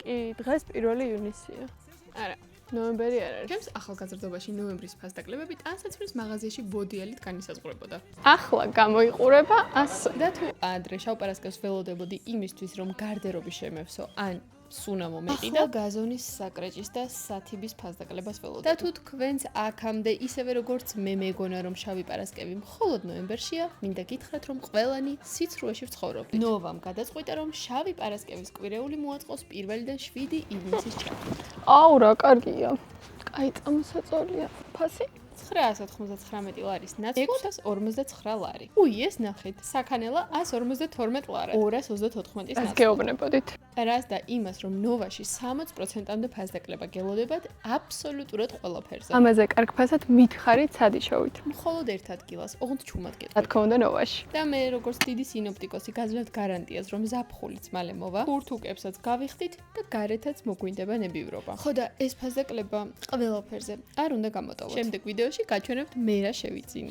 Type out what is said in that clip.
კი, დღეს 1 ივნისია. არა. ნოემბერი არ არის. ჩემს ახალგაზრდობაში ნოემბრის ფასდაკლებები ტანსაცმლის მაღაზიაში ბოდიალით განისაზღვრებოდა. ახლა გამოიყურება 100. და თუ ადრე შავპარასკევს ველოდებოდი იმისთვის, რომ გარდერობი შემევსო, ან სუნამო მეყიდა, გაზონის საკრეჭის და სათიბის ფასდაკლებას ველოდები. და თუ თქვენს აქამდე ისევე როგორც მე მეგონა, რომ შავი პარასკევი მხოლოდ ნოემბერშია, მინდა გითხრათ, რომ ყველანი სიცრუეში ვცხოვრობდით. ნოვამ გადაწყვიტა, რომ შავი პარასკევის კვირეული მოაწყოს 1-დან 7 ივნისის ჩათვლით. აუ, რა კარგია. კაი წამოსაწოლია. ფასი 999 ლარის ნაცვლად 659 ლარი. უი, ეს ნახეთ, საქანელა 152 ლარა. 234-ის ეს ნაცვლად. გეუბნებოდით. რას და იმას, რომ ნოვაში 60%-მდე ფასდაკლება გელოდებათ აბსოლუტურად ყველაფერზე. ამაზე კარგ ფასად მითხარით სადიშოვით. მხოლოდ ერთ ადგილას, ოღონდ ჩუმად რა გეტყვით. თქმა უნდა ნოვაში. და მე როგორც დიდი სინოპტიკოსი გაძლევთ გარანტიას, რომ ზაფხულიც მალე მოვა, ხურთუკებსაც გავიხდით და გარეთაც მოგვინდება ნებივრობა. ხო და ეს ფასდაკლება ყველაფერზე არ უნდა გამოტოვოთ. შემდეგ ვიდეოში გაჩვენებთ მე რა შევიძინე.